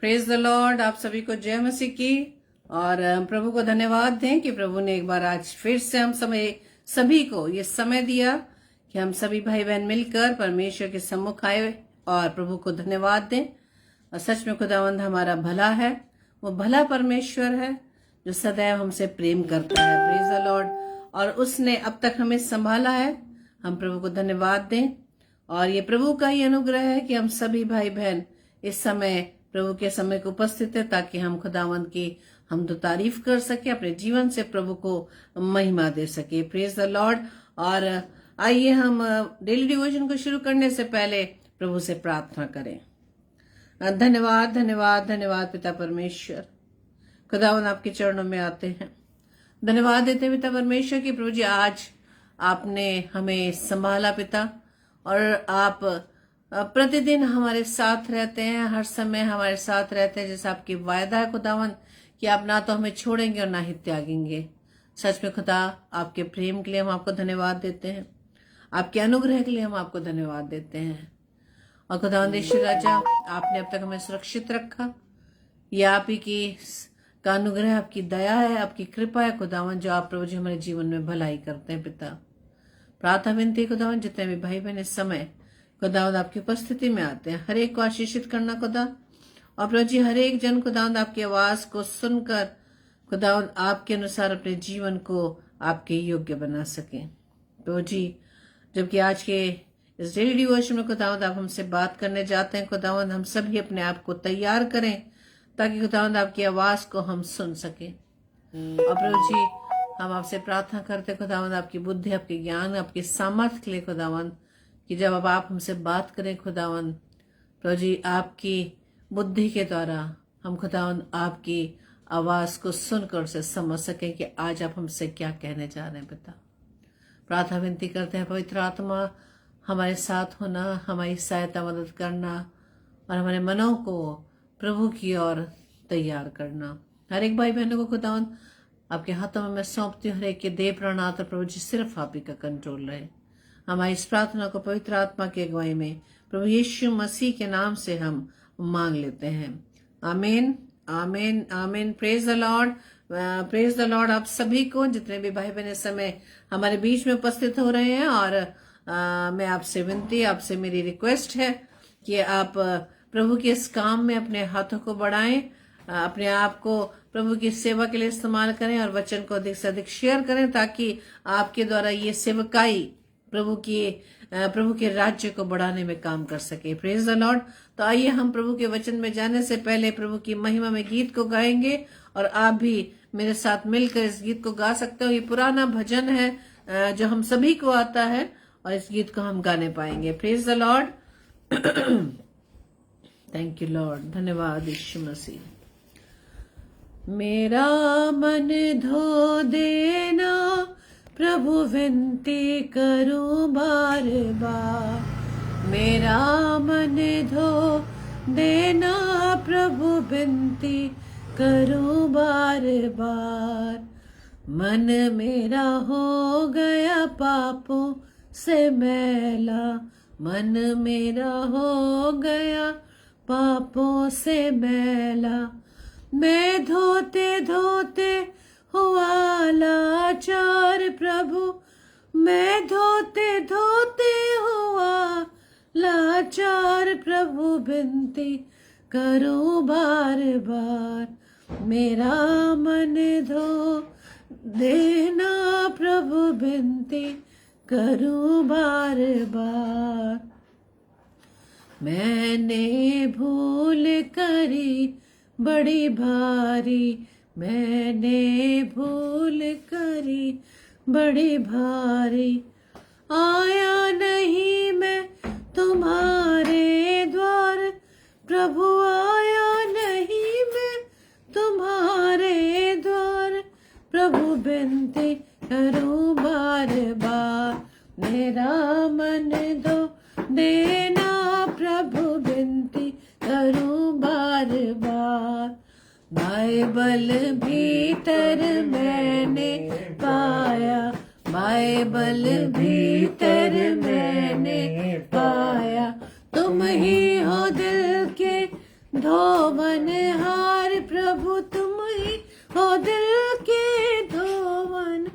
Praise the Lord. आप सभी को जय मसीह की। और प्रभु को धन्यवाद दें कि प्रभु ने एक बार आज फिर से हम सभी को ये समय दिया कि हम सभी भाई बहन मिलकर परमेश्वर के सम्मुख आए और प्रभु को धन्यवाद दें। और सच में खुदावंद हमारा भला है, वो भला परमेश्वर है जो सदैव हमसे प्रेम करता है। Praise the Lord. और उसने अब तक हमें संभाला है, हम प्रभु को धन्यवाद दें। और ये प्रभु का ही अनुग्रह है कि हम सभी भाई बहन इस समय प्रभु के समय को उपस्थित है, ताकि हम खुदावंद की हम तो तारीफ कर सके, अपने जीवन से प्रभु को महिमा दे सके। Praise the Lord. और आइए हम डेली डिवोशन को शुरू करने से पहले प्रभु से प्रार्थना करें। धन्यवाद धन्यवाद धन्यवाद पिता परमेश्वर, खुदावंद आपके चरणों में आते हैं, धन्यवाद देते हैं पिता परमेश्वर की प्रभु जी आज आपने हमें संभाला पिता, और आप प्रतिदिन हमारे साथ रहते हैं, हर समय हमारे साथ रहते हैं, जैसे आपकी वायदा है खुदावंद कि आप ना तो हमें छोड़ेंगे और ना ही त्यागेंगे। सच में खुदा आपके प्रेम के लिए हम आपको धन्यवाद देते हैं, आपके अनुग्रह के लिए हम आपको धन्यवाद देते हैं। और खुदावंद यीशु राजा, आपने अब तक हमें सुरक्षित रखा, ये आप ही की का अनुग्रह, आपकी दया है, आपकी कृपा है खुदावंद, जो आप प्रभु जी हमारे जीवन में भलाई करते हैं पिता। प्रार्थना विनती खुदावंद, जितने भी भाई बहन इस समय खुदावंद आपकी उपस्थिति में आते हैं, हर एक को आशीषित करना खुदा। और प्रभु जी हर एक जन खुदावंद आपकी आवाज को सुनकर खुदावंद आपके अनुसार अपने जीवन को आपके योग्य बना सके। प्रभु जी जबकि आज के इस डेली डिवोशन में खुदावंद आप हमसे बात करने जाते हैं, खुदावंद हम सभी अपने आप को तैयार करें ताकि खुदावंद आपकी आवाज को हम सुन सके। और प्रभु जी हम आपसे प्रार्थना करते खुदावंद आपकी बुद्धि, आपके ज्ञान, आपके सामर्थ्य के लिए खुदावंद, कि जब अब आप हमसे बात करें खुदावंद, प्रभु जी आपकी बुद्धि के द्वारा हम खुदावंद आपकी आवाज को सुनकर उसे समझ सकें कि आज आप हमसे क्या कहने जा रहे हैं पिता। प्रार्थना विनती करते हैं पवित्र आत्मा हमारे साथ होना, हमारी सहायता मदद करना और हमारे मनों को प्रभु की ओर तैयार करना। हर एक भाई बहनों को खुदावंद आपके हाथों में मैं सौंपती हूँ, हर एक के देह प्राणात प्रभु जी सिर्फ आप ही का कंट्रोल रहे। हमारी इस प्रार्थना को पवित्र आत्मा की अगुवाई में प्रभु यीशु मसीह के नाम से हम मांग लेते हैं। आमीन आमीन आमीन। Praise the Lord, praise the Lord. आप सभी को, जितने भी भाई बहन इस समय हमारे बीच में उपस्थित हो रहे हैं, और मैं आपसे विनती, आपसे मेरी रिक्वेस्ट है कि आप प्रभु के इस काम में अपने हाथों को बढ़ाएं, अपने आप को प्रभु की सेवा के लिए इस्तेमाल करें और वचन को अधिक से अधिक शेयर करें, ताकि आपके द्वारा ये सेवकाई प्रभु के राज्य को बढ़ाने में काम कर सके। Praise the Lord. तो आइए हम प्रभु के वचन में जाने से पहले प्रभु की महिमा में गीत को गाएंगे, और आप भी मेरे साथ मिलकर इस गीत को गा सकते हो। ये पुराना भजन है जो हम सभी को आता है, और इस गीत को हम गाने पाएंगे। Praise the Lord. Thank you Lord, धन्यवाद यीशु मसीह। मेरा मन धो देना प्रभु विनती करूं बार बार, मेरा मन धो देना प्रभु विनती करूं बार बार। मन मेरा हो गया पापों से मैला, मन मेरा हो गया पापों से मैला। मैं धोते धोते हुआ लाचार प्रभु, मैं धोते धोते हुआ लाचार प्रभु विनती करूं बार बार। मेरा मन धो देना प्रभु विनती करूं बार बार। मैंने भूल करी बड़ी भारी, मैंने भूल करी बड़ी भारी। आया नहीं मैं तुम्हारे द्वार प्रभु, आया नहीं मैं तुम्हारे द्वार प्रभु विनती करूं बार बार। मेरा मन धो देना प्रभु विनती करूं बार बार। बाइबल भीतर मैंने पाया, बाइबल भीतर मैंने पाया, तुम ही हो दिल के धोवन मनहार प्रभु तुम ही हो दिल के धोवन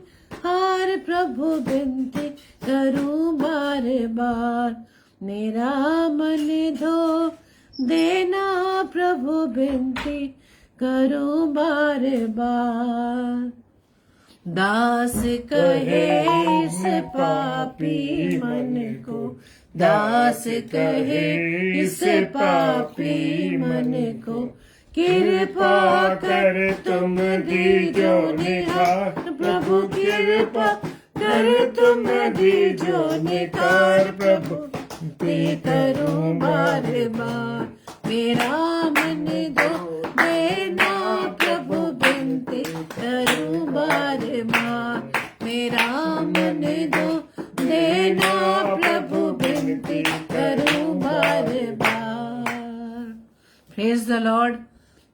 हार प्रभु विनती करूं बार बार मेरा मन धो देना प्रभु विनती करूं बार बार। दास कहे इस पापी मन को दास कहे इस पापी मन को कृपा कर तुम दीजो निखार प्रभु कृपा कर तुम दीजो निखार प्रभु ते करूं बार बार मेरा मन दो देना प्रभु विनती करूं बार बार मेरा मन दो देना प्रभु विनती करूं बार बार। Praise the Lord.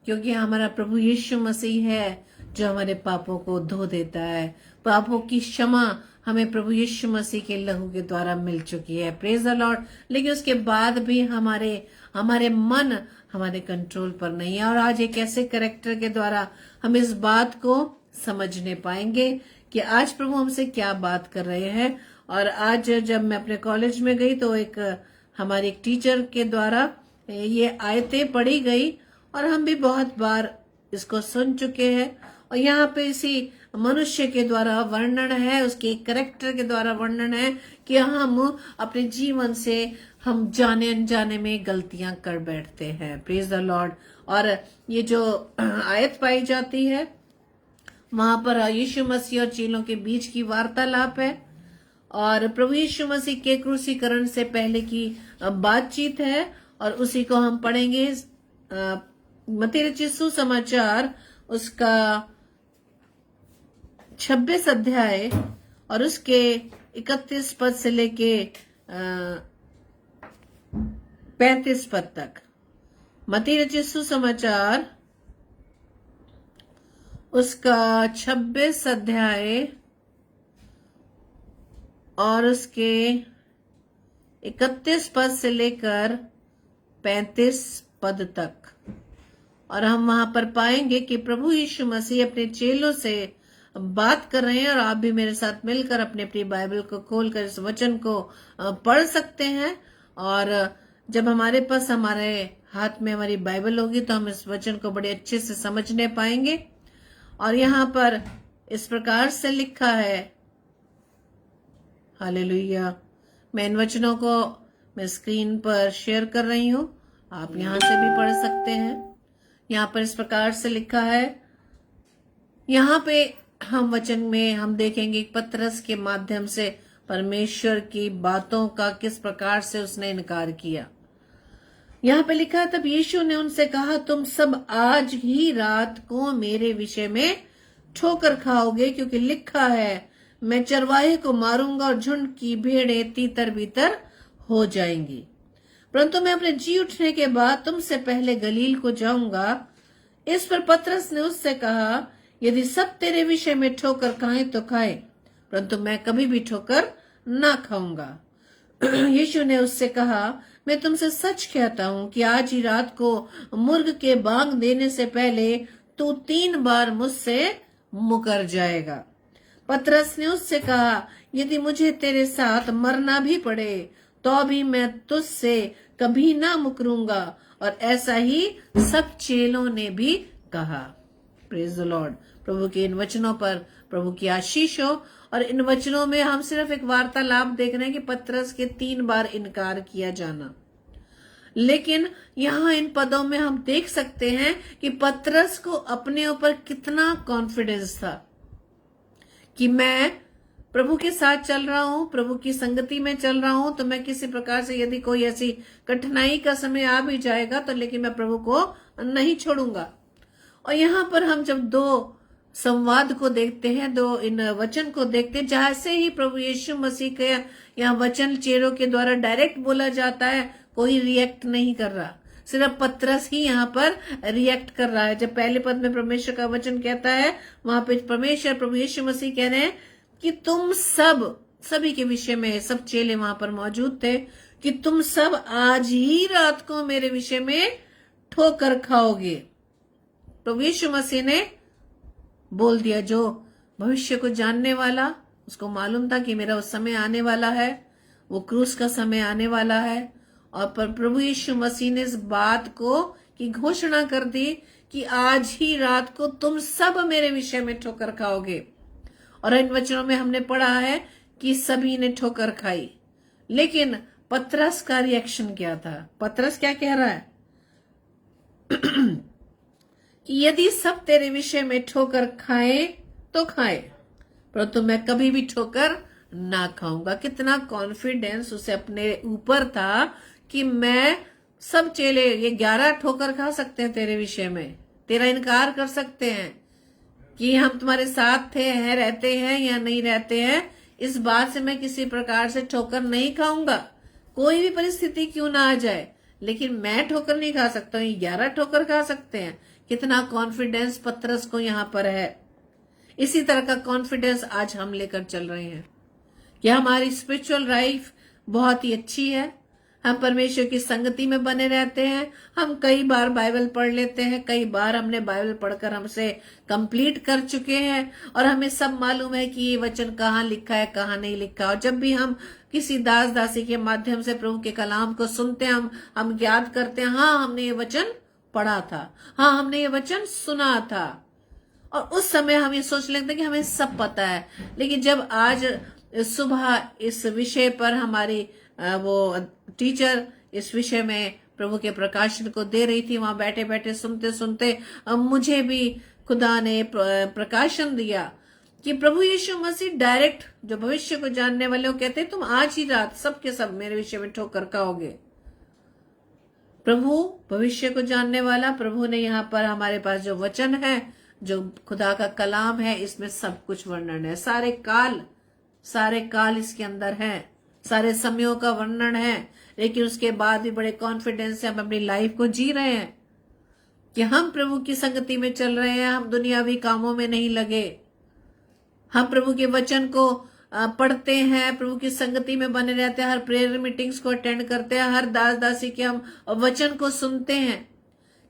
क्योंकि हमारा प्रभु यीशु मसीह है जो हमारे पापों को धो देता है। पापों की क्षमा हमें प्रभु यीशु मसीह के लहू के द्वारा मिल चुकी है। Praise the Lord. लेकिन उसके बाद भी हमारे मन हमारे कंट्रोल पर नहीं है। और आज एक ऐसे कैरेक्टर के द्वारा हम इस बात को समझने पाएंगे कि आज प्रभु हमसे क्या बात कर रहे हैं। और आज जब मैं अपने कॉलेज में गई तो हमारी एक टीचर के द्वारा ये आयतें पढ़ी गई और हम भी बहुत बार इसको सुन चुके हैं। और यहाँ पे इसी मनुष्य के द्वारा वर्णन है, उसके कैरेक्टर के द्वारा वर्णन है कि हम अपने जीवन से हम जाने अनजाने में गलतियां कर बैठते हैं। Praise the Lord. और ये जो आयत पाई जाती है वहां पर यीशु मसीह और चेलों के बीच की वार्तालाप है और प्रभु यीशु मसीह के क्रूसीकरण से पहले की बातचीत है। और उसी को हम पढ़ेंगे मत्ती रचित सुसमाचार उसका 26 अध्याय और उसके 31 पद से लेके 35 पद तक। मत्ती रचित सुसमाचार उसका 26 अध्याय और उसके 31 पद से लेकर 35 पद तक। और हम वहां पर पाएंगे कि प्रभु यीशु मसीह अपने चेलों से बात कर रहे हैं। और आप भी मेरे साथ मिलकर अपने अपनी बाइबल को खोलकर इस वचन को पढ़ सकते हैं। और जब हमारे पास हमारे हाथ में हमारी बाइबल होगी तो हम इस वचन को बड़े अच्छे से समझने पाएंगे। और यहाँ पर इस प्रकार से लिखा है, हालेलुया। मैं इन वचनों को मैं स्क्रीन पर शेयर कर रही हूँ, आप यहाँ से भी पढ़ सकते हैं। यहाँ पर इस प्रकार से लिखा है, यहाँ पे हम वचन में हम देखेंगे पतरस के माध्यम से परमेश्वर की बातों का किस प्रकार से उसने इनकार किया। यहाँ पे लिखा, तब यीशु ने उनसे कहा, तुम सब आज ही रात को मेरे विषय में ठोकर खाओगे, क्योंकि लिखा है, मैं चरवाहे को मारूंगा और झुंड की भेड़ें तीतर बीतर हो जाएंगी। परंतु मैं अपने जी उठने के बाद तुमसे पहले गलील को जाऊंगा। इस पर पतरस ने उससे कहा, यदि सब तेरे विषय में ठोकर खाएं तो खाएं, परंतु मैं कभी भी ठोकर ना खाऊंगा। यीशु ने उससे कहा, मैं तुमसे सच कहता हूं कि आज ही रात को मुर्ग के बांग देने से पहले तू 3 बार मुझसे मुकर जाएगा। पतरस ने उससे कहा, यदि मुझे तेरे साथ मरना भी पड़े तो भी मैं तुझसे कभी ना मुकरूंगा। और ऐसा ही सब चेलों ने भी कहा। Praise the Lord. प्रभु के इन वचनों पर प्रभु की आशीष हो। और इन वचनों में हम सिर्फ एक वार्तालाप देख रहे हैं कि पतरस के 3 बार इनकार किया जाना। लेकिन यहाँ इन पदों में हम देख सकते हैं कि पतरस को अपने ऊपर कितना कॉन्फिडेंस था कि मैं प्रभु के साथ चल रहा हूं, प्रभु की संगति में चल रहा हूं, तो मैं किसी प्रकार से यदि कोई ऐसी कठिनाई का समय आ भी जाएगा तो लेकिन मैं प्रभु को नहीं छोड़ूंगा। और यहाँ पर हम जब 2 संवाद को देखते हैं, 2 इन वचन को देखते हैं, जहां से ही प्रभु यीशु मसीह के यहाँ वचन चेलों के द्वारा डायरेक्ट बोला जाता है, कोई रिएक्ट नहीं कर रहा, सिर्फ पतरस ही यहाँ पर रिएक्ट कर रहा है। जब पहले पद में परमेश्वर का वचन कहता है, वहां पे परमेश्वर प्रभु यीशु मसीह कह रहे हैं कि तुम सभी के विषय में, सब चेले वहां पर मौजूद थे, कि तुम सब आज ही रात को मेरे विषय में ठोकर खाओगे। तो यीशु मसीह ने बोल दिया, जो भविष्य को जानने वाला, उसको मालूम था कि मेरा उस समय आने वाला है, वो क्रूस का समय आने वाला है। और पर प्रभु यीशु मसीह ने इस बात को की घोषणा कर दी कि आज ही रात को तुम सब मेरे विषय में ठोकर खाओगे। और इन वचनों में हमने पढ़ा है कि सभी ने ठोकर खाई, लेकिन पतरस का रिएक्शन क्या था? पतरस क्या कह रहा है कि यदि सब तेरे विषय में ठोकर खाए तो खाए, परंतु मैं कभी भी ठोकर ना खाऊंगा। कितना कॉन्फिडेंस उसे अपने ऊपर था कि मैं सब चेले ये 11 ठोकर खा सकते हैं तेरे विषय में, तेरा इनकार कर सकते हैं कि हम तुम्हारे साथ थे, हैं, रहते हैं या नहीं रहते हैं, इस बात से मैं किसी प्रकार से ठोकर नहीं खाऊंगा, कोई भी परिस्थिति क्यों ना आ जाए, लेकिन मैं ठोकर नहीं खा सकता हूँ, 11 ठोकर खा सकते हैं। कितना कॉन्फिडेंस पतरस को यहाँ पर है। इसी तरह का कॉन्फिडेंस आज हम लेकर चल रहे हैं कि हमारी स्पिरिचुअल लाइफ बहुत ही अच्छी है, हम परमेश्वर की संगति में बने रहते हैं, हम कई बार बाइबल पढ़ लेते हैं, कई बार हमने बाइबल पढ़कर हमसे कंप्लीट कर चुके हैं, और हमें सब मालूम है कि ये वचन कहाँ लिखा है, कहाँ नहीं लिखा। और जब भी हम किसी दास दासी के माध्यम से प्रभु के कलाम को सुनते हैं, हम याद करते हैं, हाँ हमने ये वचन पढ़ा था, हाँ हमने ये वचन सुना था। और उस समय हम ये सोच लेते हैं कि हमें सब पता है। लेकिन जब आज सुबह इस विषय पर हमारी वो टीचर इस विषय में प्रभु के प्रकाशन को दे रही थी, वहां बैठे बैठे सुनते सुनते मुझे भी खुदा ने प्रकाशन दिया कि प्रभु यीशु मसीह डायरेक्ट जो भविष्य को जानने वाले वो कहते हैं, तुम आज ही रात सब के सब मेरे विषय में ठोकर खाओगे। प्रभु भविष्य को जानने वाला, प्रभु ने यहाँ पर हमारे पास जो वचन है, जो खुदा का कलाम है, इसमें सब कुछ वर्णन है। सारे काल इसके अंदर है, सारे समयों का वर्णन है। लेकिन उसके बाद भी बड़े कॉन्फिडेंस से हम अपनी लाइफ को जी रहे हैं कि हम प्रभु की संगति में चल रहे हैं, हम दुनियावी कामों में नहीं लगे, हम प्रभु के वचन को पढ़ते हैं, प्रभु की संगति में बने रहते हैं, हर प्रेयर मीटिंग्स को अटेंड करते हैं, हर दास दासी के हम वचन को सुनते हैं।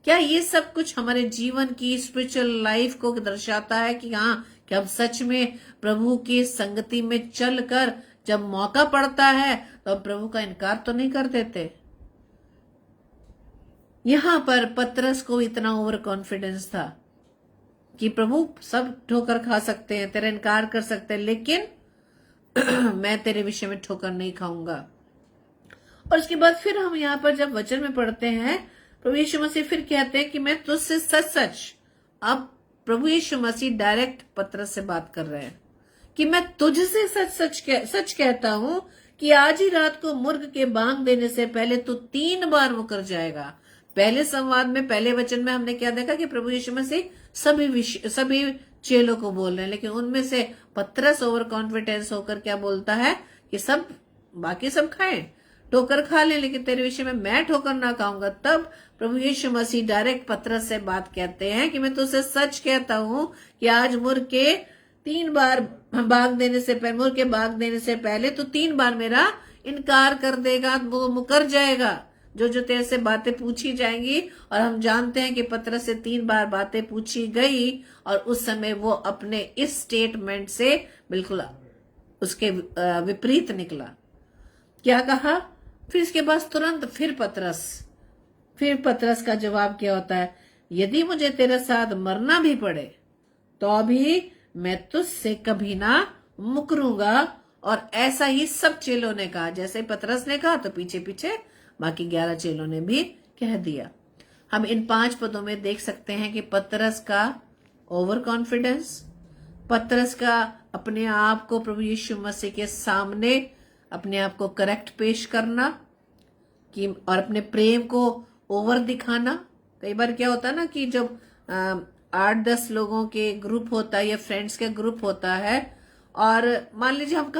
क्या ये सब कुछ हमारे जीवन की स्पिरिचुअल लाइफ को दर्शाता है कि हाँ, कि हम सच में प्रभु की संगति में चलकर जब मौका पड़ता है तो हम प्रभु का इनकार तो नहीं कर देते? यहां पर पतरस को इतना ओवर कॉन्फिडेंस था कि प्रभु सब ठोकर खा सकते हैं, तेरा इनकार कर सकते हैं, लेकिन मैं तेरे विषय में ठोकर नहीं खाऊंगा। और उसके बाद फिर हम यहाँ पर जब वचन में पढ़ते हैं, प्रभु यीशु मसीह फिर कहते हैं कि मैं तुझसे सच, अब प्रभु यीशु मसीह डायरेक्ट पतरस से बात कर रहे हैं कि मैं तुझसे सच कहता हूं कि आज ही रात को मुर्ग के बांग देने से पहले तू 3 बार मुकर जाएगा। पहले संवाद में, पहले वचन में हमने क्या देखा कि प्रभु यीशु मसीह सभी चेलों को बोल रहे हैं, लेकिन उनमें से पतरस ओवर कॉन्फिडेंस होकर क्या बोलता है कि सब बाकी सब खाएं, ठोकर खा लें, लेकिन तेरे विषय में मैं ठोकर ना खाऊंगा। तब प्रभु यीशु मसीह डायरेक्ट पतरस से बात कहते हैं कि मैं तुझसे सच कहता हूं कि आज मुर्ग के 3 बार बाग देने से पहले, मुर्ग के बाग देने से पहले तो 3 बार मेरा इनकार कर देगा, वो मुकर जाएगा। जो तेरे से बातें पूछी जाएंगी, और हम जानते हैं कि पतरस से 3 बार बातें पूछी गई, और उस समय वो अपने इस स्टेटमेंट से बिल्कुल उसके विपरीत निकला। क्या कहा? फिर इसके बाद तुरंत फिर पतरस का जवाब क्या होता है? यदि मुझे तेरे साथ मरना भी पड़े तो भी मैं तुझसे कभी ना मुकरूंगा। और ऐसा ही सब चेलों ने कहा, जैसे पतरस ने कहा तो पीछे पीछे बाकी 11 चेलों ने भी कह दिया। हम इन 5 पदों में देख सकते हैं कि पतरस का ओवर कॉन्फिडेंस, पतरस का अपने आप को प्रभु यीशु मसीह के सामने अपने आप को करेक्ट पेश करना कि, और अपने प्रेम को ओवर दिखाना। कई बार क्या होता है ना कि जब 8-10 लोगों के ग्रुप होता है या फ्रेंड्स के ग्रुप होता है, और मान लीजिए हम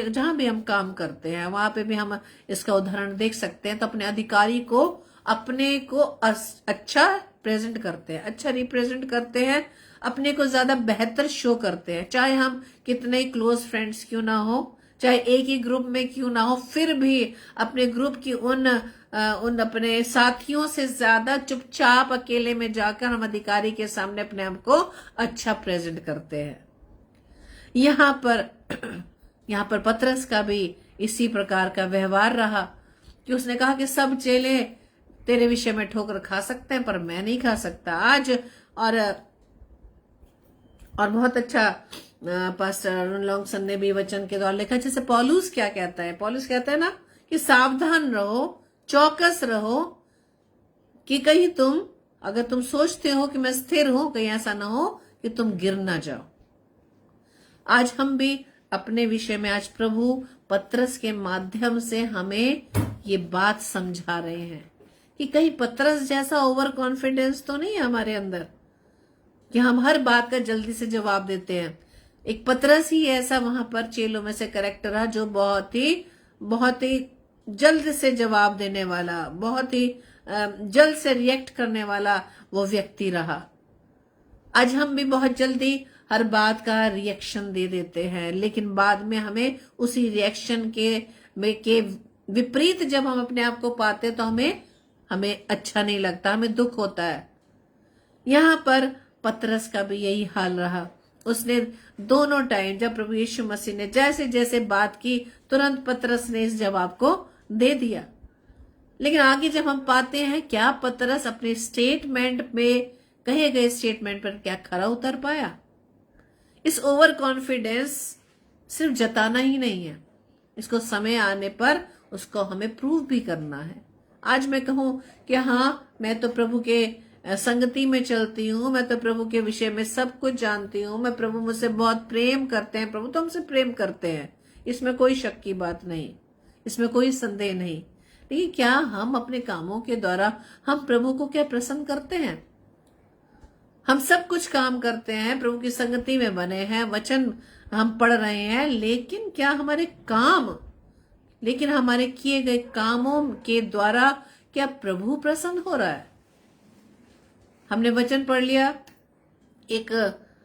जहां भी हम काम करते हैं वहां पे भी हम इसका उदाहरण देख सकते हैं, तो अपने अधिकारी को अपने को अच्छा प्रेजेंट करते हैं, अच्छा रिप्रेजेंट करते हैं, अपने को ज्यादा बेहतर शो करते हैं, चाहे हम कितने क्लोज फ्रेंड्स क्यों ना हो, चाहे एक ही ग्रुप में क्यों ना हो, फिर भी अपने ग्रुप की उन उन अपने साथियों से ज्यादा चुपचाप अकेले में जाकर हम अधिकारी के सामने अपने आप को अच्छा प्रेजेंट करते हैं। यहाँ पर पतरस का भी इसी प्रकार का व्यवहार रहा कि उसने कहा कि सब चेले तेरे विषय में ठोकर खा सकते हैं पर मैं नहीं खा सकता आज। और बहुत अच्छा पास्टर लॉन्गसन ने भी वचन के द्वारा लिखा, जैसे पौलुस क्या कहता है, पौलुस कहता है ना कि सावधान रहो, चौकस रहो, कि कहीं अगर तुम सोचते हो कि मैं स्थिर हूं, कहीं ऐसा ना हो कि तुम गिर ना जाओ। आज हम भी अपने विषय में, आज प्रभु पतरस के माध्यम से हमें ये बात समझा रहे हैं कि कहीं पतरस जैसा ओवर कॉन्फिडेंस तो नहीं है हमारे अंदर कि हम हर बात का जल्दी से जवाब देते हैं। एक पतरस ही ऐसा वहां पर चेलों में से कैरेक्टर रहा जो बहुत ही जल्द से जवाब देने वाला, बहुत ही जल्द से रिएक्ट करने वाला वो व्यक्ति रहा। आज हम भी बहुत जल्दी हर बात का रिएक्शन दे देते हैं, लेकिन बाद में हमें उसी रिएक्शन के विपरीत जब हम अपने आप को पाते तो हमें अच्छा नहीं लगता, हमें दुख होता है। यहाँ पर पतरस का भी यही हाल रहा। उसने दोनों टाइम जब प्रभु यीशु मसीह ने जैसे जैसे बात की, तुरंत पतरस ने इस जवाब को दे दिया। लेकिन आगे जब हम पाते हैं, क्या पतरस अपने स्टेटमेंट में, कहे गए स्टेटमेंट पर क्या खरा उतर पाया? इस ओवर कॉन्फिडेंस सिर्फ जताना ही नहीं है, इसको समय आने पर उसको हमें प्रूव भी करना है। आज मैं कहूं कि हाँ, मैं तो प्रभु के संगति में चलती हूँ, मैं तो प्रभु के विषय में सब कुछ जानती हूँ, मैं प्रभु मुझसे बहुत प्रेम करते हैं, प्रभु तो हमसे प्रेम करते हैं, इसमें कोई शक की बात नहीं, इसमें कोई संदेह नहीं। लेकिन क्या हम अपने कामों के द्वारा हम प्रभु को क्या प्रसन्न करते हैं? हम सब कुछ काम करते हैं, प्रभु की संगति में बने हैं, वचन हम पढ़ रहे हैं, लेकिन क्या हमारे किए गए कामों के द्वारा क्या प्रभु प्रसन्न हो रहा है? हमने वचन पढ़ लिया, एक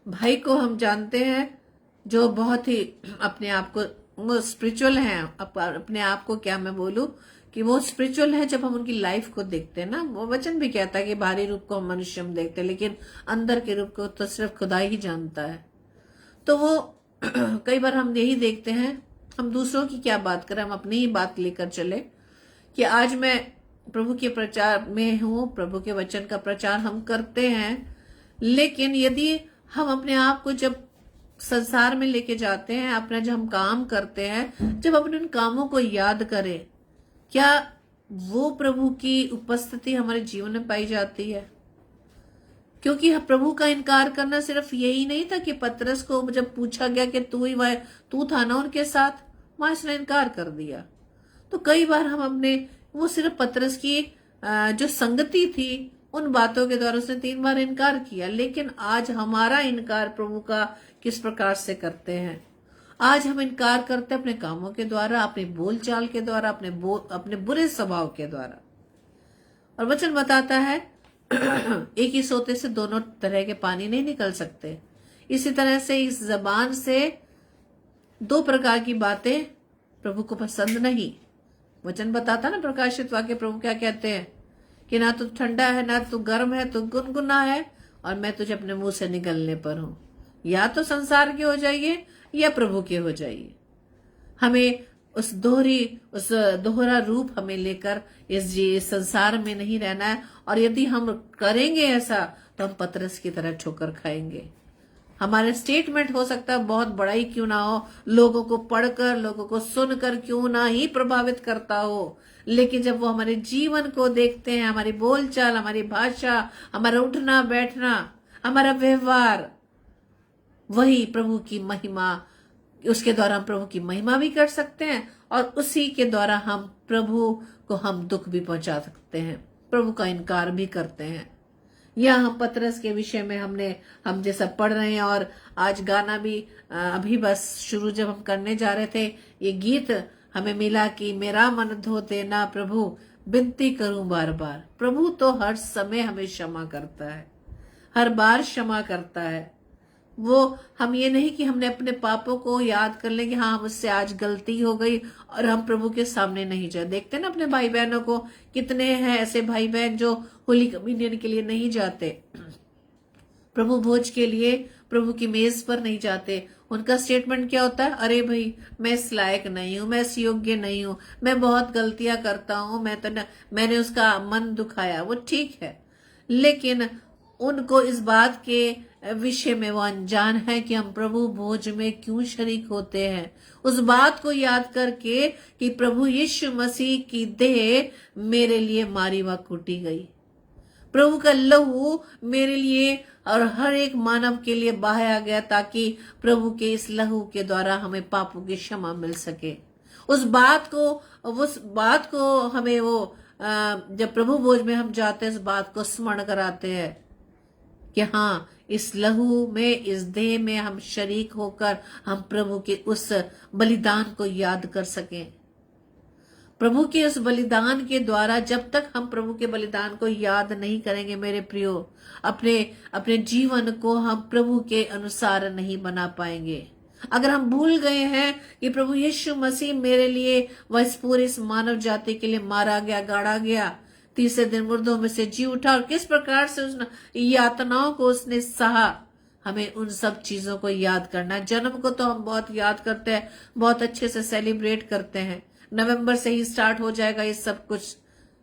भाई को हम जानते हैं जो बहुत ही अपने आप को, वो स्पिरिचुअल है, अपने आप को क्या मैं बोलूं कि वो स्पिरिचुअल है। जब हम उनकी लाइफ को देखते हैं ना, वो वचन भी कहता है कि बाहरी रूप को हम मनुष्य में देखते हैं, लेकिन अंदर के रूप को तो सिर्फ खुदा ही जानता है। तो वो कई बार हम यही देखते हैं, हम दूसरों की क्या बात करें, हम अपनी ही बात लेकर चले कि आज मैं प्रभु के प्रचार में हूं, प्रभु के वचन का प्रचार हम करते हैं, लेकिन यदि हम अपने आप को जब संसार में लेके जाते हैं, अपना जब हम काम करते हैं, जब अपने उन कामों को याद करें, क्या वो प्रभु की उपस्थिति हमारे जीवन में पाई जाती है? क्योंकि प्रभु का इनकार करना सिर्फ यही नहीं था कि पतरस को जब पूछा गया कि तू था ना उनके साथ, वहां इसने इनकार कर दिया। तो कई बार हम अपने, वो सिर्फ पतरस की जो संगति थी उन बातों के द्वारा उसने 3 बार इनकार किया, लेकिन आज हमारा इनकार प्रभु का किस प्रकार से करते हैं? आज हम इनकार करते हैं अपने कामों के द्वारा, अपने बोलचाल के द्वारा, अपने बुरे स्वभाव के द्वारा। और वचन बताता है एक ही सोते से दोनों तरह के पानी नहीं निकल सकते। इसी तरह से इस जबान से 2 प्रकार की बातें प्रभु को पसंद नहीं। वचन बताता ना प्रकाशित वाक्य, प्रभु क्या कहते हैं कि ना तो ठंडा है ना तो गर्म है, तो गुनगुना है, और मैं तुझे अपने मुंह से निकलने पर हूं। या तो संसार के हो जाइए या प्रभु के हो जाइए। हमें उस दोहरा रूप हमें लेकर इस संसार में नहीं रहना है। और यदि हम करेंगे ऐसा तो हम पतरस की तरह ठोकर खाएंगे। हमारे स्टेटमेंट हो सकता है बहुत बड़ा ही क्यों ना हो, लोगों को पढ़कर, लोगों को सुनकर क्यों ना ही प्रभावित करता हो, लेकिन जब वो हमारे जीवन को देखते हैं, हमारी बोलचाल, हमारी भाषा, हमारा उठना बैठना, हमारा व्यवहार, वही प्रभु की महिमा, उसके द्वारा हम प्रभु की महिमा भी कर सकते हैं और उसी के द्वारा हम प्रभु को हम दुख भी पहुंचा सकते हैं, प्रभु का इनकार भी करते हैं। यहाँ पतरस के विषय में हम जैसा पढ़ रहे हैं, और आज गाना भी अभी बस शुरू जब हम करने जा रहे थे, ये गीत हमें मिला कि मेरा मन धो देना प्रभु, विनती करूं बार बार। प्रभु तो हर समय हमें क्षमा करता है, हर बार क्षमा करता है। वो हम ये नहीं कि हमने अपने पापों को याद कर लें कि हाँ मुझसे आज गलती हो गई और हम प्रभु के सामने नहीं जाए। देखते हैं ना अपने भाई बहनों को, कितने हैं ऐसे भाई बहन जो होली कम्युनियन के लिए नहीं जाते, प्रभु भोज के लिए प्रभु की मेज पर नहीं जाते। उनका स्टेटमेंट क्या होता है? अरे भाई मैं इस लायक नहीं हूं, मैं इस योग्य नहीं हूं, मैं बहुत गलतियां करता हूं, मैंने उसका मन दुखाया। वो ठीक है, लेकिन उनको इस बात के विषय में वो अनजान है कि हम प्रभु भोज में क्यों शरीक होते हैं। उस बात को याद करके कि प्रभु यीशु मसीह की देह मेरे लिए मारी व कूटी गई, प्रभु का लहू मेरे लिए और हर एक मानव के लिए बहाया गया, ताकि प्रभु के इस लहू के द्वारा हमें पापों की क्षमा मिल सके। उस बात को हमें वो जब प्रभु भोज में हम जाते हैं, इस बात को स्मरण कराते हैं कि हाँ इस लहू में, इस देह में हम शरीक होकर हम प्रभु के उस बलिदान को याद कर सकें। प्रभु के उस बलिदान के द्वारा, जब तक हम प्रभु के बलिदान को याद नहीं करेंगे मेरे प्रियो, अपने जीवन को हम प्रभु के अनुसार नहीं बना पाएंगे। अगर हम भूल गए हैं कि प्रभु यीशु मसीह मेरे लिए वह इस पूरी मानव जाति के लिए मारा गया, गाड़ा गया, तीसरे दिन मुर्दों में से जी उठा, और किस प्रकार से उस यातनाओं को उसने सहा, हमें उन सब चीजों को याद करना है। जन्म को तो हम बहुत याद करते हैं, बहुत अच्छे से सेलिब्रेट करते हैं। नवंबर से ही स्टार्ट हो जाएगा ये सब कुछ,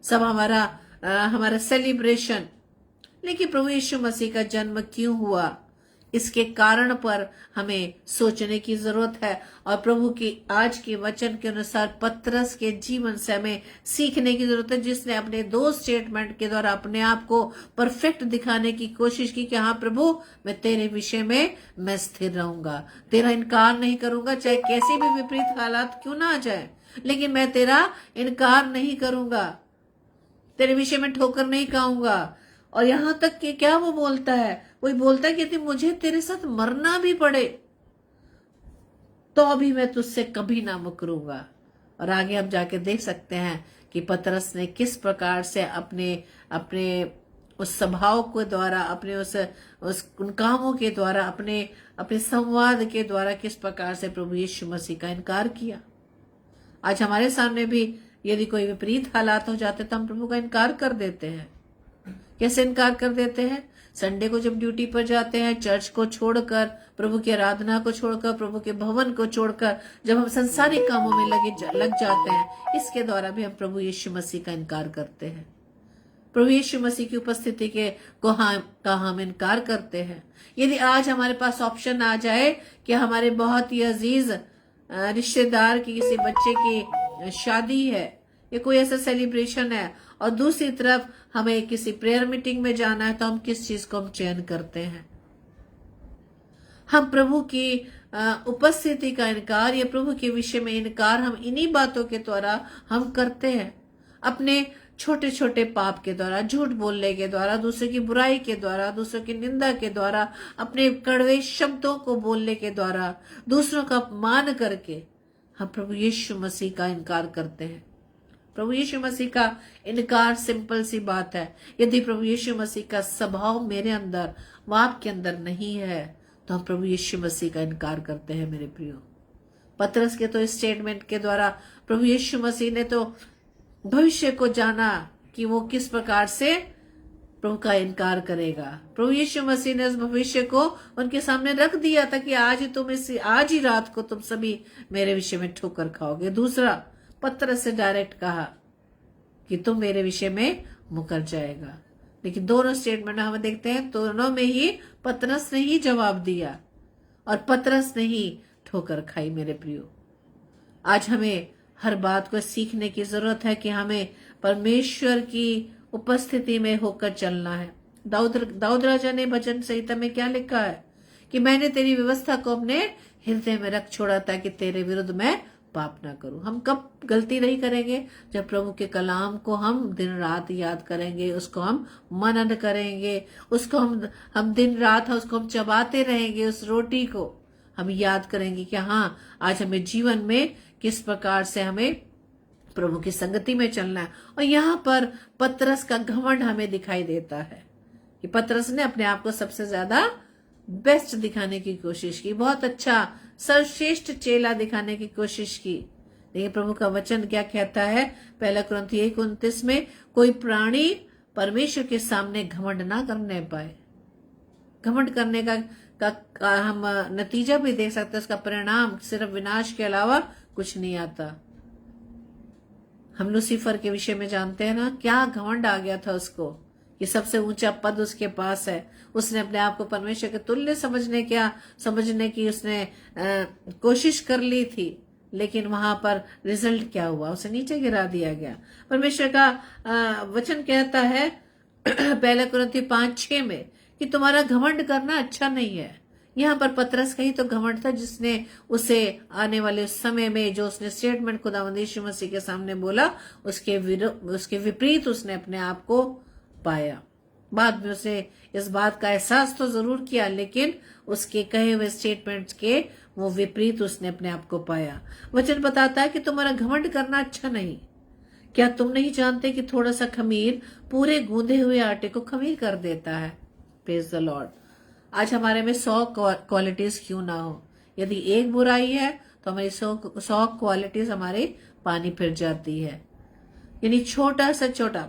सब हमारा सेलिब्रेशन। लेकिन प्रभु यीशु मसीह का जन्म क्यों हुआ, इसके कारण पर हमें सोचने की जरूरत है। और प्रभु की आज के वचन के अनुसार पतरस के जीवन से हमें सीखने की जरूरत है, जिसने अपने 2 स्टेटमेंट के द्वारा अपने आप को परफेक्ट दिखाने की कोशिश की कि हाँ प्रभु मैं तेरे विषय में मैं स्थिर रहूंगा, तेरा इनकार नहीं करूंगा, चाहे कैसे भी विपरीत हालात क्यों ना आ जाए, लेकिन मैं तेरा इनकार नहीं करूंगा, तेरे विषय में ठोकर नहीं खाऊंगा। और यहां तक कि क्या वो बोलता है, वो बोलता है कि यदि मुझे तेरे साथ मरना भी पड़े तो भी मैं तुझसे कभी ना मुकरूंगा। और आगे हम जाके देख सकते हैं कि पतरस ने किस प्रकार से अपने उस स्वभाव के द्वारा, अपने उन कामों के द्वारा, अपने संवाद के द्वारा किस प्रकार से प्रभु यीशु मसीह का इनकार किया। आज हमारे सामने भी यदि कोई विपरीत हालात हो जाते तो हम प्रभु का इनकार कर देते हैं। कैसे इनकार कर देते हैं? संडे को जब ड्यूटी पर जाते हैं, चर्च को छोड़कर, प्रभु की आराधना को छोड़कर, प्रभु के भवन को छोड़कर, जब हम संसारिक कामों में लग जाते हैं, इसके द्वारा भी हम प्रभु यीशु मसीह का इनकार करते हैं। प्रभु यीशु मसीह की उपस्थिति का हम इनकार करते हैं। यदि आज हमारे पास ऑप्शन आ जाए कि हमारे बहुत ही अजीज रिश्तेदार की किसी बच्चे की शादी है या कोई ऐसा सेलिब्रेशन है, और दूसरी तरफ हमें किसी प्रेयर मीटिंग में जाना है, तो हम किस चीज को हम चयन करते हैं? हम प्रभु की उपस्थिति का इनकार या प्रभु के विषय में इनकार हम इन्हीं बातों के द्वारा हम करते हैं। अपने छोटे छोटे पाप के द्वारा, झूठ बोलने के द्वारा, दूसरे की बुराई के द्वारा, दूसरों की निंदा के द्वारा, अपने कड़वे शब्दों को बोलने के द्वारा, दूसरों का अपमान करके हम प्रभु यीशु मसीह का इनकार करते हैं। प्रभु यीशु मसीह का इनकार सिंपल सी बात है। यदि प्रभु यीशु मसीह का स्वभाव मेरे अंदर व आपके अंदर नहीं है, तो हम प्रभु यीशु मसीह का इनकार करते हैं मेरे प्रियो। पतरस के तो इस स्टेटमेंट के द्वारा प्रभु यीशु मसीह ने तो भविष्य को जाना कि वो किस प्रकार से प्रभु का इनकार करेगा। प्रभु यीशु मसीह ने उस भविष्य को उनके सामने रख दिया था कि आज ही रात को तुम सभी मेरे विषय में ठोकर खाओगे। दूसरा, पतरस से डायरेक्ट कहा कि तुम मेरे विषय में मुकर जाएगा। लेकिन दोनों स्टेटमेंट हम देखते हैं, दोनों में ही पतरस ने ही जवाब दिया और पतरस ने ही ठोकर खाई। मेरे प्रियो, आज हमें हर बात को सीखने की जरूरत है कि हमें परमेश्वर की उपस्थिति में होकर चलना है। दाऊद राजा ने भजन संहिता में क्या लिखा है कि मैंने तेरी व्यवस्था को अपने हृदय में रख छोड़ा ताकि तेरे विरुद्ध मैं पाप ना करूं। हम कब गलती नहीं करेंगे? जब प्रभु के कलाम को हम दिन रात याद करेंगे, उसको हम मनन करेंगे, उसको हम दिन रात उसको हम चबाते रहेंगे, उस रोटी को हम याद करेंगे कि हाँ आज हमें जीवन में किस प्रकार से हमें प्रभु की संगति में चलना है। और यहाँ पर पतरस का घमंड हमें दिखाई देता है कि पतरस ने अपने आप को सबसे ज्यादा बेस्ट दिखाने की कोशिश की, बहुत अच्छा सर्वश्रेष्ठ चेला दिखाने की कोशिश की। लेकिन प्रभु का वचन क्या कहता है? 1 कुरिन्थियों 1:29 में, कोई प्राणी परमेश्वर के सामने घमंड ना करने पाए। घमंड करने का हम नतीजा भी देख सकते हैं, उसका परिणाम सिर्फ विनाश के अलावा कुछ नहीं आता। हम लूसीफर के विषय में जानते हैं ना, क्या घमंड आ गया था उसको कि सबसे ऊंचा पद उसके पास है। उसने अपने आप को परमेश्वर के तुल्य समझने की उसने कोशिश कर ली थी, लेकिन वहां पर रिजल्ट क्या हुआ? उसे नीचे गिरा दिया गया। परमेश्वर का वचन कहता है 1 कुरिन्थियों 5:6 में कि तुम्हारा घमंड करना अच्छा नहीं है। यहाँ पर पतरस का ही तो घमंड था, जिसने उसे आने वाले समय में जो उसने स्टेटमेंट खुदावंद यीशु मसीह के सामने बोला, उसके विपरीत उसने अपने आप को पाया। बाद में उसे इस बात का एहसास तो जरूर किया, लेकिन उसके कहे हुए स्टेटमेंट्स के वो विपरीत उसने अपने आप को पाया। वचन बताता है कि तुम्हारा घमंड करना अच्छा नहीं। क्या तुम नहीं जानते कि थोड़ा सा खमीर पूरे गूंदे हुए आटे को खमीर कर देता है? Praise the Lord. आज हमारे में 100 क्वालिटीज क्यों ना हो, यदि एक बुराई है तो हमारी 100 क्वालिटीज हमारे पानी फिर जाती है। यानी छोटा,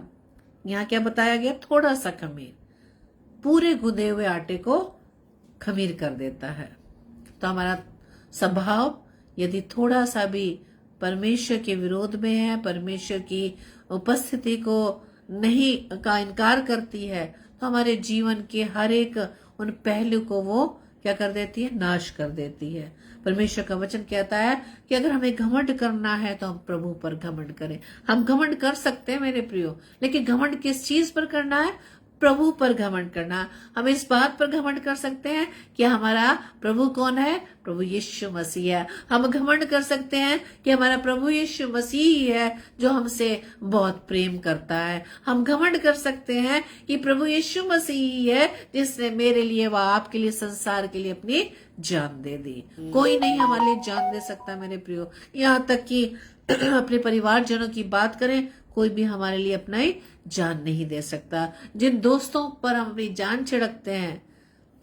यहाँ क्या बताया गया? थोड़ा सा खमीर पूरे गूंदे हुए आटे को खमीर कर देता है। तो हमारा स्वभाव यदि थोड़ा सा भी परमेश्वर के विरोध में है, परमेश्वर की उपस्थिति को नहीं का इनकार करती है, तो हमारे जीवन के हर एक उन पहलू को वो क्या कर देती है? नाश कर देती है। परमेश्वर का वचन कहता है कि अगर हमें घमंड करना है तो हम प्रभु पर घमंड करें। हम घमंड कर सकते हैं मेरे प्रियो, लेकिन घमंड किस चीज पर करना है? प्रभु पर घमंड करना। हम इस बात पर घमंड कर सकते हैं कि हमारा प्रभु कौन है? प्रभु यीशु मसीह है। हम घमंड कर सकते हैं कि हमारा प्रभु यीशु मसीह ही है जो हमसे बहुत प्रेम करता है। हम घमंड कर सकते हैं कि प्रभु यीशु मसीह ही है जिसने मेरे लिए व आपके लिए, संसार के लिए अपनी जान दे दी। कोई नहीं हमारे लिए जान दे सकता मेरे प्रियो। यहाँ तक कि अपने परिवारजनों की बात करें, कोई भी हमारे लिए अपना ही जान नहीं दे सकता। जिन दोस्तों पर हम अपनी जान छिड़कते हैं,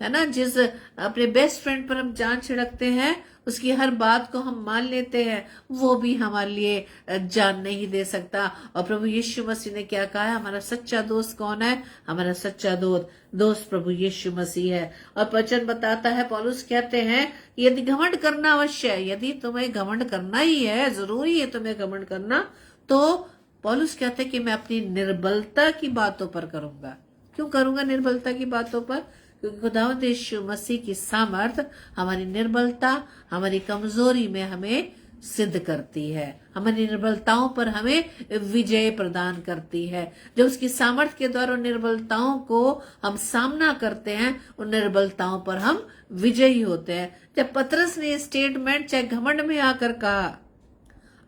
है ना, जिस अपने बेस्ट फ्रेंड पर हम जान छिड़कते हैं, उसकी हर बात को हम मान लेते हैं, वो भी हमारे लिए जान नहीं दे सकता। और प्रभु यीशु मसीह ने क्या कहा है? हमारा सच्चा दोस्त कौन है? हमारा सच्चा दोस्त प्रभु यीशु मसीह है। और वचन बताता है, पौलुस कहते हैं, यदि घमंड करना अवश्य है, यदि तुम्हें घमंड करना ही है, जरूरी है तुम्हें घमंड करना, तो पौलुस कहते हैं कि मैं अपनी निर्बलता की बातों पर करूंगा। क्यों करूंगा निर्बलता की बातों पर? क्योंकि खुदावंद यीशु मसीह की सामर्थ हमारी निर्बलता, हमारी कमजोरी में हमें सिद्ध करती है, हमारी निर्बलताओं पर हमें विजय प्रदान करती है। जब उसकी सामर्थ के द्वारा निर्बलताओं को हम सामना करते हैं, उन निर्बलताओं पर हम विजयी होते हैं। जब पतरस ने स्टेटमेंट चाहे घमंड में आकर कहा,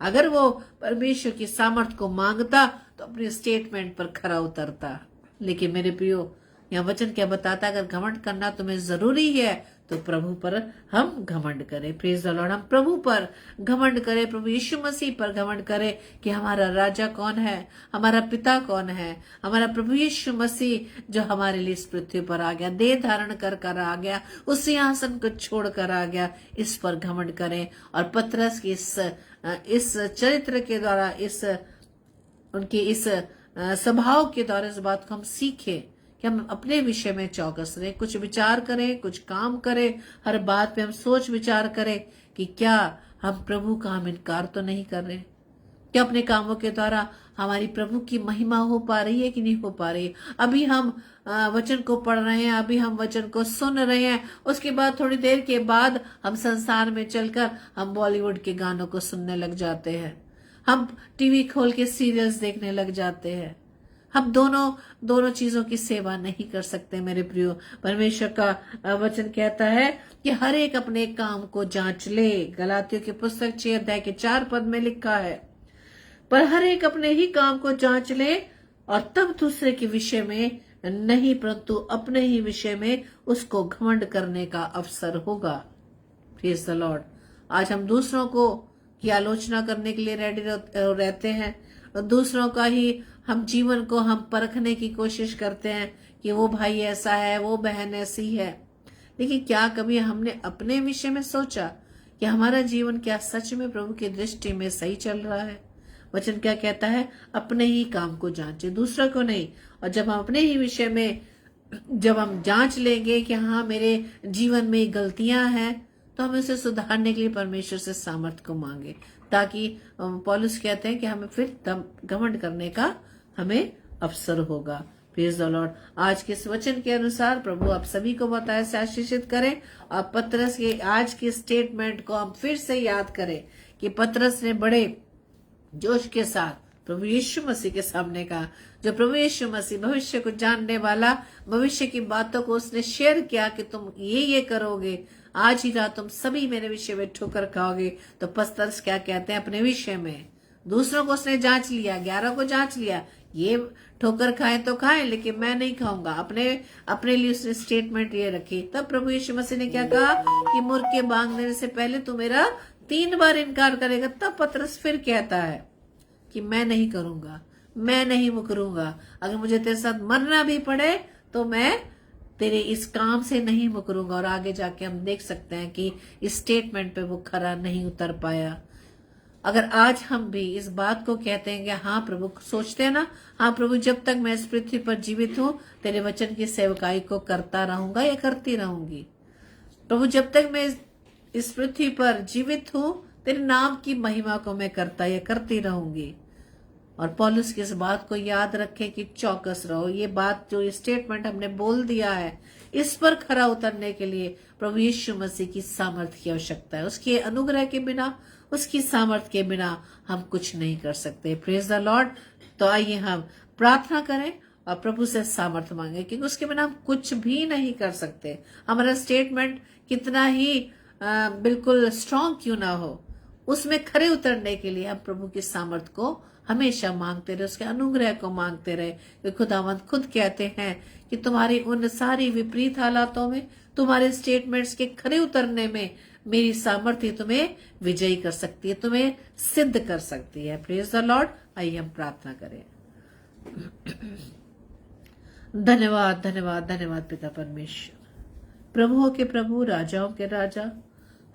अगर वो परमेश्वर की सामर्थ को मांगता तो अपने स्टेटमेंट पर खरा उतरता। लेकिन मेरे प्रियो, यह वचन क्या बताता है? अगर घमंड करना तुम्हें जरूरी है तो प्रभु पर हम घमंड करें। Praise the Lord. हम प्रभु पर घमंड करें, प्रभु यीशु मसीह पर घमंड करें कि हमारा राजा कौन है, हमारा पिता कौन है। हमारा प्रभु यीशु मसीह जो हमारे लिए इस पृथ्वी पर आ गया, देह धारण कर आ गया, उस सिंहासन को छोड़कर आ गया, इस पर घमंड करें। और पतरस की इस चरित्र के द्वारा, उनके इस स्वभाव के द्वारा इस बात को हम सीखें कि हम अपने विषय में चौकस रहें, कुछ विचार करें, कुछ काम करें, हर बात पे हम सोच विचार करें कि क्या हम प्रभु का हम इनकार तो नहीं कर रहे, क्या अपने कामों के द्वारा हमारी प्रभु की महिमा हो पा रही है कि नहीं हो पा रही है। अभी हम वचन को पढ़ रहे हैं, अभी हम वचन को सुन रहे हैं, उसके बाद थोड़ी देर के बाद हम संसार में चलकर हम बॉलीवुड के गानों को सुनने लग जाते हैं, हम टीवी खोल के सीरियल्स देखने लग जाते हैं। हम दोनों चीजों की सेवा नहीं कर सकते मेरे प्रियो। परमेश्वर का वचन कहता है कि हर एक अपने काम को जांच ले। गलातियों की पुस्तक 6:4 में लिखा है, पर हर एक अपने ही काम को जांच ले और तब दूसरे के विषय में नहीं, परंतु अपने ही विषय में उसको घमंड करने का अवसर होगा। Praise the Lord. आज हम दूसरों को की आलोचना करने के लिए रेडी रहते हैं, और दूसरों का ही हम जीवन को हम परखने की कोशिश करते हैं कि वो भाई ऐसा है, वो बहन ऐसी है। लेकिन क्या कभी हमने अपने विषय में सोचा कि हमारा जीवन क्या सच में प्रभु की दृष्टि में सही चल रहा है? वचन क्या कहता है? अपने ही काम को जांचे, दूसरा को नहीं। और जब हम अपने ही विषय में जब हम जांच लेंगे कि हाँ मेरे जीवन में गलतियां हैं, तो हम उसे सुधारने के लिए परमेश्वर से सामर्थ्य को मांगे, ताकि पौलुस कहते हैं कि हमें फिर घमंड करने का हमें अवसर होगा। Praise the Lord. आज के इस वचन के अनुसार प्रभु आप सभी को बताए से आशीषित करें। और पतरस के आज के स्टेटमेंट को हम फिर से याद करें कि पतरस ने बड़े जोश के साथ प्रभु यीशु मसीह के सामने कहा, जो प्रभु यीशु मसीह भविष्य को जानने वाला, भविष्य की बातों को उसने शेयर किया कि तुम ये करोगे, आज ही रात तुम सभी मेरे विषय में ठोकर खाओगे। तो पतरस क्या कहते हैं अपने विषय में? दूसरों को उसने जांच लिया, 11 को जांच लिया, ये ठोकर खाए तो खाए लेकिन मैं नहीं खाऊंगा। अपने लिए उसने स्टेटमेंट ये रखी। तब प्रभु यीशु मसीह ने क्या कहा कि मुर्ग के बांग देने से पहले तू मेरा 3 बार इनकार करेगा। तब पतरस फिर कहता है कि मैं नहीं करूंगा, मैं नहीं मुकरूंगा, अगर मुझे तेरे साथ मरना भी पड़े तो मैं तेरे इस काम से नहीं मुकरूंगा। और आगे जाके हम देख सकते हैं कि इस स्टेटमेंट पे वो खरा नहीं उतर पाया। अगर आज हम भी इस बात को कहते हैं कि हाँ प्रभु, सोचते हैं ना, हाँ प्रभु, जब तक मैं इस पृथ्वी पर जीवित हूँ तेरे वचन की सेवकाई को करता रहूंगा या करती रहूंगी। प्रभु, जब तक मैं इस पृथ्वी पर जीवित हूँ तेरे नाम की महिमा को मैं करता या करती रहूंगी। और पौलुस की इस बात को याद रखें कि चौकस रहो। ये बात जो ये स्टेटमेंट हमने बोल दिया है, इस पर खरा उतरने के लिए प्रभु यीशु मसीह की सामर्थ्य की आवश्यकता है। उसके अनुग्रह के बिना, उसकी सामर्थ्य के बिना हम कुछ नहीं कर सकते। Praise the Lord. तो आइए हम प्रार्थना करें और प्रभु से सामर्थ्य मांगे, क्योंकि उसके बिना हम कुछ भी नहीं कर सकते। हमारा स्टेटमेंट कितना ही बिल्कुल स्ट्रांग क्यों ना हो, उसमें खरे उतरने के लिए हम प्रभु की सामर्थ्य को हमेशा मांगते रहे, उसके अनुग्रह को मांगते रहे। कि खुदावंद खुद कहते हैं कि तुम्हारी उन सारी विपरीत हालातों में, तुम्हारे स्टेटमेंट्स के खरे उतरने में मेरी सामर्थ्य तुम्हें विजयी कर सकती है, तुम्हें सिद्ध कर सकती है। Praise the Lord. आइए हम प्रार्थना करें। धन्यवाद धन्यवाद धन्यवाद पिता परमेश्वर, प्रभुओं के प्रभु, राजाओं के राजा,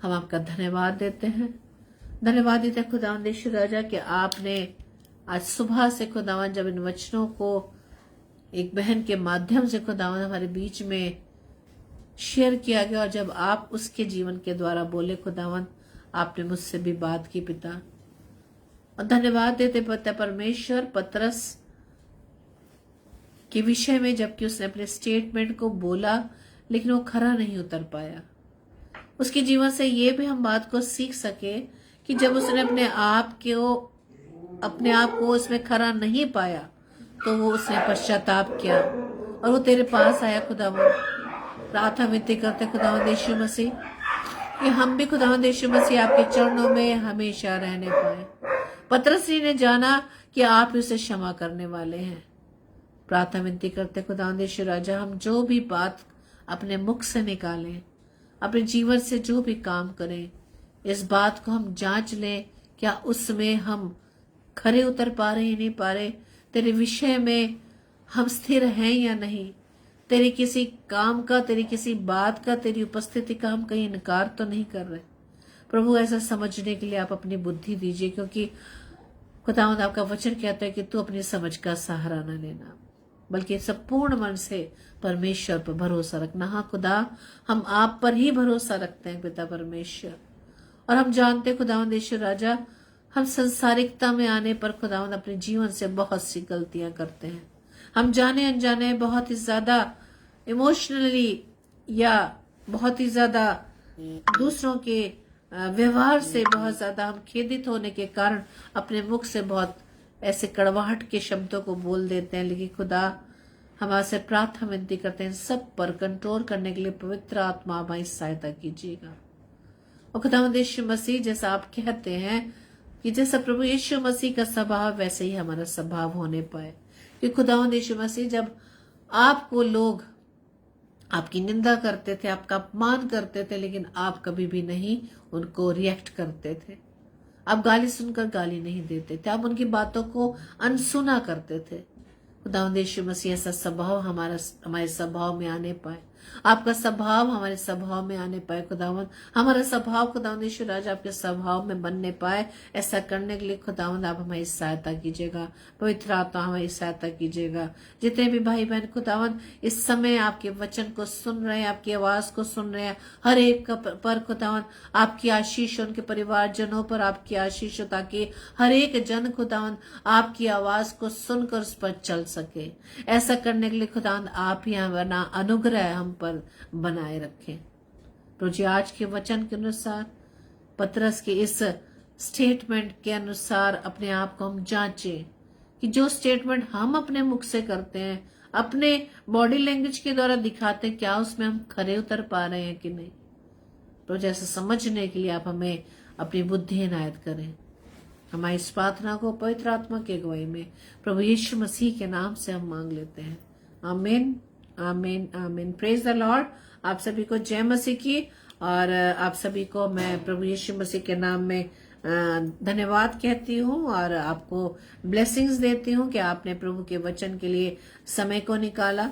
हम आपका धन्यवाद देते हैं। धन्यवाद देते हैं खुदावंद यीशु राजा कि आपने आज सुबह से खुदावंद जब इन वचनों को एक बहन के माध्यम से खुदावंद हमारे बीच में शेयर किया गया, और जब आप उसके जीवन के द्वारा बोले खुदावंद, आपने मुझसे भी बात की पिता। और धन्यवाद देते पिता परमेश्वर पतरस के विषय में, जबकि उसने अपने स्टेटमेंट को बोला लेकिन वो खरा नहीं उतर पाया। उसके जीवन से ये भी हम बात को सीख सके कि जब उसने अपने आप को उसमें खरा नहीं पाया तो वो उसने पश्चाताप किया और वो तेरे पास आया। खुदावंद, प्रार्थना विनती करते खुदावंद यीशु मसीह कि हम भी खुदावंद यीशु मसीह आपके चरणों में हमेशा रहने पाए। पतरस जी ने जाना कि आप उसे क्षमा करने वाले हैं। प्रार्थना विनती करते खुदावंद यीशु राजा, हम जो भी बात अपने मुख से निकालें, अपने जीवन से जो भी काम करें, इस बात को हम जांच लें, क्या उसमें हम खरे उतर पा रहे या नहीं पा रहे, तेरे विषय में हम स्थिर हैं या नहीं, तेरे किसी काम का, तेरी किसी बात का, तेरी उपस्थिति का हम कहीं इनकार तो नहीं कर रहे। प्रभु, ऐसा समझने के लिए आप अपनी बुद्धि दीजिए, क्योंकि खुदावंद आपका वचन कहता है कि तू अपनी समझ का सहारा न लेना, बल्कि संपूर्ण मन से परमेश्वर पर भरोसा रखना। हाँ खुदा, हम आप पर ही भरोसा रखते हैं पिता परमेश्वर, और हम जानते हैं खुदावंद यीशु राजा, हम संसारिकता में आने पर खुदावंद अपने जीवन से बहुत सी गलतियां करते हैं। हम जाने अनजाने बहुत ही ज्यादा इमोशनली या बहुत ही ज्यादा दूसरों के व्यवहार से बहुत ज्यादा हम खेदित होने के कारण अपने मुख से बहुत ऐसे कड़वाहट के शब्दों को बोल देते हैं। लेकिन खुदा, हम आपसे प्रार्थना विनती करते हैं, सब पर कंट्रोल करने के लिए पवित्र आत्मा हमारी सहायता कीजिएगा। और खुदावंद यीशु मसीह, जैसा आप कहते हैं कि जैसा प्रभु यीशु मसीह का स्वभाव वैसे ही हमारा स्वभाव होने पाए। कि खुदावंद यीशु मसीह, जब आपको लोग आपकी निंदा करते थे, आपका अपमान करते थे, लेकिन आप कभी भी नहीं उनको रिएक्ट करते थे, आप गाली सुनकर गाली नहीं देते थे, आप उनकी बातों को अनसुना करते थे। खुदावंद यीशु मसीह, ऐसा स्वभाव हमारे स्वभाव में आने पाए। आपका स्वभाव हमारे स्वभाव में आने पाए खुदावंद, हमारा स्वभाव खुदावंद यीशु राजा आपके स्वभाव में बनने पाए। ऐसा करने के लिए खुदावंद आप हमारी सहायता कीजिएगा, पवित्र आत्मा हमारी सहायता कीजिएगा। जितने भी भाई बहन खुदावंद इस समय आपके वचन को सुन रहे हैं, आपकी आवाज को सुन रहे हैं, हर एक पर खुदावंद आपकी आशीष, उनके परिवारजनों पर आपकी आशीष, ताकि हर एक जन खुदावंद आपकी आवाज को सुनकर उस पर चल सके। ऐसा करने के लिए खुदावंद आप ही हमारा अनुग्रह हम पर बनाए रखें। तो जी आज के वचन के अनुसार, पतरस के इस स्टेटमेंट के अनुसार अपने आप को हम जांचें कि जो स्टेटमेंट हम अपने मुख से करते हैं, अपने बॉडी लैंग्वेज के द्वारा दिखाते हैं, क्या उसमें हम खरे उतर पा रहे हैं कि नहीं। तो जैसे समझने के लिए आप हमें अपनी बुद्धि इनायत करें। हमारी इस प्रार्थना को पवित्र आत्मा के अगुवाई में प्रभु यीशु मसीह के नाम से हम मांग लेते हैं। आमीन, आमीन, आमीन। Praise the Lord. आप सभी को जय मसीह की, और आप सभी को मैं प्रभु यीशु मसीह के नाम में धन्यवाद कहती हूँ और आपको ब्लेसिंग्स देती हूँ कि आपने प्रभु के वचन के लिए समय को निकाला।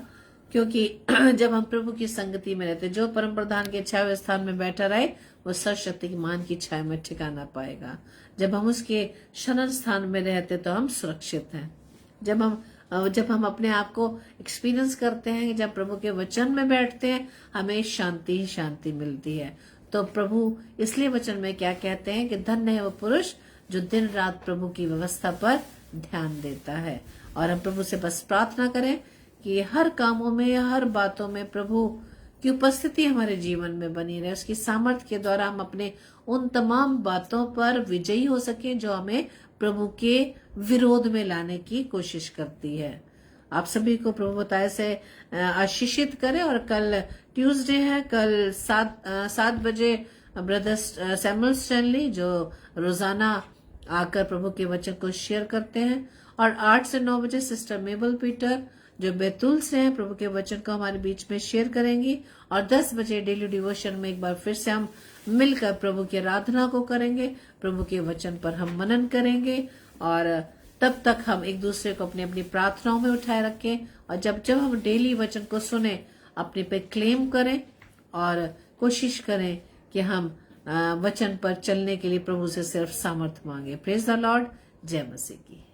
क्योंकि जब हम प्रभु की संगति में रहते, जो परम प्रधान के छाया स्थान में बैठा रहे वो सर्वशक्तिमान की छाया में ठिकाना पाएगा। जब हम उसके शरण स्थान में रहते तो हम सुरक्षित हैं। जब हम अपने आप को एक्सपीरियंस करते हैं कि जब प्रभु के वचन में बैठते हैं हमें शांति ही शांति मिलती है। तो प्रभु इसलिए वचन में क्या कहते हैं कि धन्य है वो पुरुष जो दिन रात प्रभु की व्यवस्था पर ध्यान देता है। और हम प्रभु से बस प्रार्थना करें कि हर कामों में या हर बातों में प्रभु की उपस्थिति हमारे जीवन में बनी रहे। उसकी सामर्थ्य के द्वारा हम अपने उन तमाम बातों पर विजयी हो सके जो हमें प्रभु के विरोध में लाने की कोशिश करती है। आप सभी को प्रभु बताए से आशीषित करें। और कल ट्यूसडे है, कल 7 बजे ब्रदर सैमुअल स्टैनली जो रोजाना आकर प्रभु के वचन को शेयर करते हैं, और 8 से 9 बजे सिस्टर मेबल पीटर जो बैतूल से हैं प्रभु के वचन को हमारे बीच में शेयर करेंगी, और 10 बजे डेली डिवोशन में एक बार फिर से हम मिलकर प्रभु की आराधना को करेंगे, प्रभु के वचन पर हम मनन करेंगे। और तब तक हम एक दूसरे को अपनी अपनी प्रार्थनाओं में उठाए रखें, और जब जब हम डेली वचन को सुने अपने पे क्लेम करें और कोशिश करें कि हम वचन पर चलने के लिए प्रभु से सिर्फ सामर्थ्य मांगे। Praise the Lord. जय मसीह की।